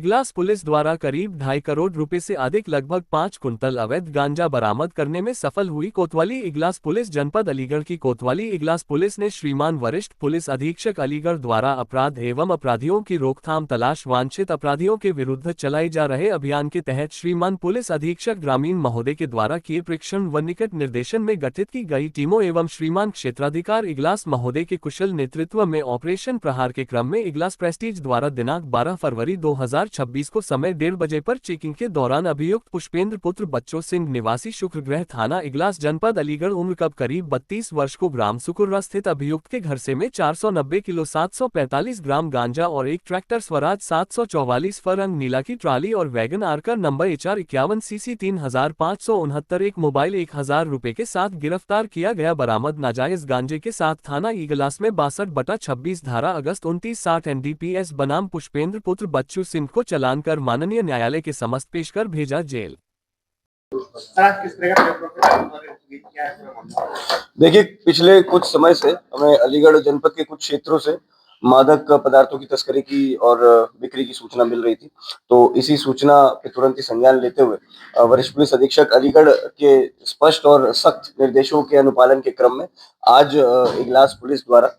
Iglas police द्वारा करीब 2.5 करोड़ रुपए से अधिक लगभग 5 कुंतल अवैध गांजा बरामद करने में सफल हुई कोतवाली इगलास पुलिस जनपद अलीगढ़ की कोतवाली इगलास पुलिस ने श्रीमान वरिष्ठ पुलिस अधीक्षक अलीगढ़ द्वारा अपराध एवं अपराधियों की रोकथाम तलाश वांछित अपराधियों के विरुद्ध चलाए जा रहे अभियान के तहत श्रीमान पुलिस अधीक्षक ग्रामीण महोदय के द्वारा किए प्रेक्षण व निकट निर्देशन में गठित की गई टीमों एवं श्रीमान क्षेत्राधिकार इगलास महोदय के कुशल नेतृत्व में ऑपरेशन प्रहार के क्रम में इगलास प्रेस्टीज द्वारा दिनांक 12 फरवरी 2026 को समय 1:30 बजे पर चेकिंग के दौरान अभियुक्त पुष्पेंद्र पुत्र बच्चों सिंह निवासी शुक्रगृह थाना इगलास जनपद अलीगढ़ उम्र कब करीब 32 वर्ष को ग्राम सुकुर्रा स्थित अभियुक्त के घर से में 490 किलो 745 ग्राम गांजा और एक ट्रैक्टर स्वराज 744 रंग नीला की ट्राली और वैगन आर का नंबर HR51CC 3569 एक मोबाइल 1000 रुपए के साथ गिरफ्तार किया गया। बरामद नाजायज गांजे के साथ थाना इगलास में 62/26 धारा अगस्त 2960 NDPS बनाम पुष्पेंद्र पुत्र बच्चू सिंह को चालान कर माननीय न्यायालय के समस्त पेश कर भेजा जेल। देखिए, पिछले कुछ समय से हमें अलीगढ़ जनपद के कुछ क्षेत्रों से मादक पदार्थों की तस्करी की और बिक्री की सूचना मिल रही थी। तो इसी सूचना पे तुरंत ही संज्ञान लेते हुए वरिष्ठ पुलिस अधीक्षक अलीगढ़ के स्पष्ट और सख्त निर्देशों के अनुपालन के क्रम में आज इगलास पुलिस द्वारा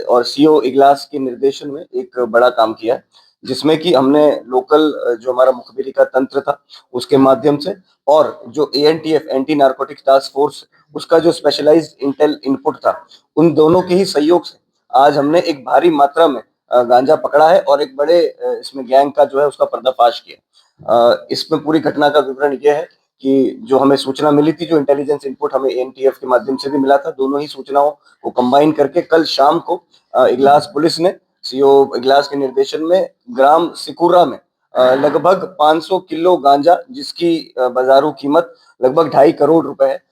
और CO इगलास के निर्देशन में एक बड़ा काम किया है, जिसमें कि हमने लोकल जो हमारा मुखबिरी का तंत्र था उसके माध्यम से और जो ANTF anti narcotics task force उसका जो स्पेशलाइज्ड इंटेल इनपुट था, उन दोनों के ही सहयोग से आज हमने एक भारी मात्रा में गांजा पकड़ा है और एक बड़े इसमें गैंग का जो है उसका पर्दाफाश किया। इसमें पूरी घटना का विवरण यह है कि जो हमें सूचना मिली थी, जो इंटेलिजेंस इनपुट हमें ANTF के माध्यम से भी मिला था, दोनों ही सूचनाओं को कंबाइन करके कल शाम को इगलास पुलिस ने CO इगलास के निर्देशन में ग्राम सिकुरा में लगभग 500 किलो गांजा, जिसकी बाजारू कीमत लगभग 2.5 करोड़ रुपए है,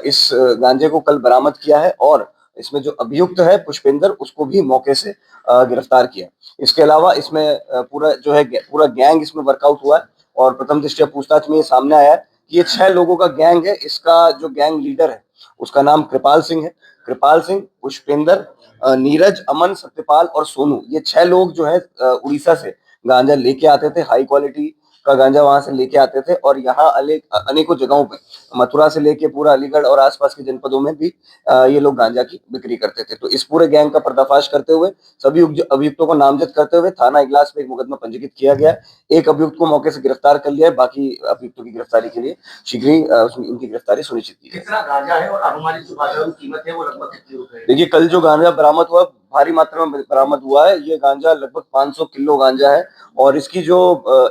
इस गांजे को कल बरामद किया है और इसमें जो अभियुक्त है पुष्पेंद्र, उसको भी मौके से गिरफ्तार किया। इसके अलावा इसमें पूरा जो है पूरा गैंग इसमें वर्कआउट हुआ है और प्रथम दृष्टया पूछताछ में ये सामने आया है कि ये 6 लोगों का गैंग है। इसका जो गैंग लीडर है उसका नाम कृपाल सिंह है। कृपाल सिंह, पुष्पेंद्र, नीरज, अमन, सत्यपाल और सोनू, ये 6 लोग जो है उड़ीसा से गांजा लेके आते थे। हाई क्वालिटी का गांजा वहां से लेके आते थे और यहाँ अनेकों जगहों पे, मथुरा से लेके पूरा अलीगढ़ और आसपास के जनपदों में भी ये लोग गांजा की बिक्री करते थे। तो इस पूरे गैंग का पर्दाफाश करते हुए सभी अभियुक्तों को नामजद करते हुए थाना इगलास में एक मुकदमा पंजीकृत किया गया है। एक अभियुक्त को मौके से गिरफ्तार कर लिया है, बाकी अभियुक्तों की गिरफ्तारी के लिए शीघ्र ही उनकी गिरफ्तारी सुनिश्चित की कितना गांजा है और अनुमानित जो बाजार कीमत है वो लगभग कितनी रुपए है? देखिए, कल जो गांजा बरामद हुआ, भारी मात्रा में बरामद हुआ है। ये गांजा लगभग 500 किलो गांजा है और इसकी जो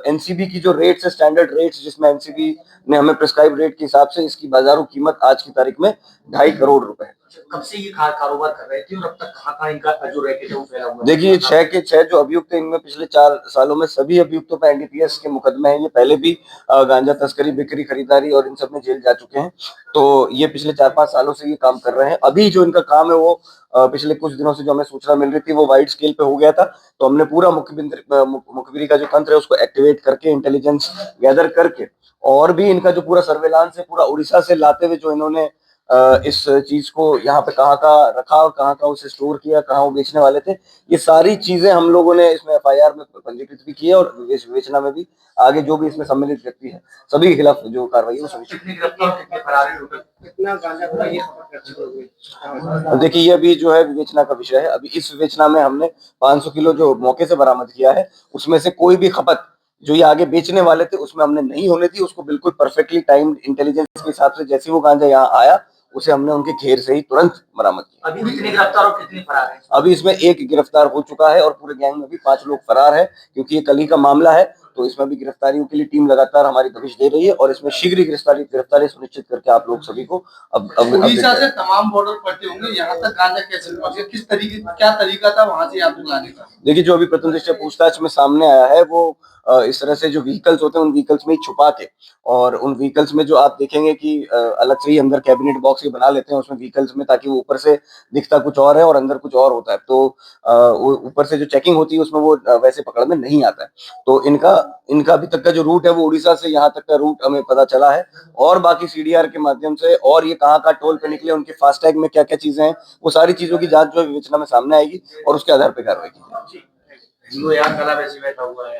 NCB की जो रेट्स है, स्टैंडर्ड रेट्स, जिसमें NCB ने हमें प्रिस्क्राइब रेट के हिसाब से इसकी बाजारू कीमत आज की तारीख में 2.5 करोड़ रुपए है। कब से ये कारोबार कर रहे थे और अब तक कहाँ इनका जो रैकेट है वो फैला हुआ है? देखिए, 6 के 6 जो अभियुक्त हैं, इनमें पिछले 4 सालों में सभी अभियुक्तों पर NDPS के मुकदमे हैं। ये पहले भी गांजा तस्करी, बिक्री, खरीदारी और इन सब में जेल जा चुके हैं। तो ये पिछले 4-5 सालों से ये काम कर रहे हैं। अभी जो इनका काम है वो पिछले कुछ दिनों से जो हमें सूचना मिल रही थी वो वाइड स्केल पे हो गया था। तो हमने पूरा मुखबिरी का जो तंत्र है उसको एक्टिवेट करके, इंटेलिजेंस गैदर करके और भी इनका जो पूरा सर्वेलांस है पूरा उड़ीसा से लाते हुए जो इन्होंने इस चीज को यहाँ पे कहाँ का रखा और कहाँ का उसे स्टोर किया, कहाँ वो बेचने वाले थे, ये सारी चीजें हम लोगों ने इसमें FIR में पंजीकृत भी की है और विवेचना में भी आगे जो भी इसमें सम्मिलित व्यक्ति है सभी के खिलाफ जो कार्रवाई है वो सुनिश्चित। देखिए, ये अभी जो है विवेचना का विषय है। अभी इस विवेचना में हमने 500 किलो जो मौके से बरामद किया है उसमें से कोई भी खपत जो ये आगे बेचने वाले थे उसमें हमने नहीं होने दी। उसको बिल्कुल परफेक्टली टाइम्ड इंटेलिजेंस के हिसाब से जैसे वो गांजा यहाँ आया उसे हमने उनके घेर से ही तुरंत बरामद किया। अभी कितने गिरफ्तार और कितने फरार हैं? अभी इसमें एक गिरफ्तार हो चुका है और पूरे गैंग में भी 5 लोग फरार है, क्योंकि ये कल ही का मामला है। तो इसमें भी गिरफ्तारियों के लिए टीम लगातार हमारी दबिश दे रही है और इसमें शीघ्र ही गिरफ्तारी सुनिश्चित करके आप लोग सभी को उड़ीसा से तमाम बॉर्डर पड़ते होंगे, यहाँ तक गांजा कैसे पहुंचे, किस तरीके, क्या तरीका था वहां से आप लाने का? देखिए, जो अभी प्रथम दृष्टया पूछताछ में सामने आया है वो इस तरह से जो व्हीकल्स होते हैं उन व्हीकल्स में ही छुपा के, और उन व्हीकल्स में जो आप देखेंगे कि अलग से ही अंदर कैबिनेट बॉक्स बना लेते हैं उसमें व्हीकल्स में, ताकि वो ऊपर से दिखता कुछ और है और अंदर कुछ और होता है। तो ऊपर से जो चेकिंग होती है उसमें वो वैसे पकड़ में नहीं आता है। तो इनका अभी तक का जो रूट है वो उड़ीसा से यहाँ तक का रूट हमें पता चला है और बाकी CDR के माध्यम से और ये कहाँ टोल पे निकले, उनके फास्टैग में क्या क्या चीजें हैं, वो सारी चीजों की जांच जो है विवेचना में सामने आएगी और उसके आधार पर कार्रवाई की जाएगी। जी, यार कला वैसे बैठा हुआ है।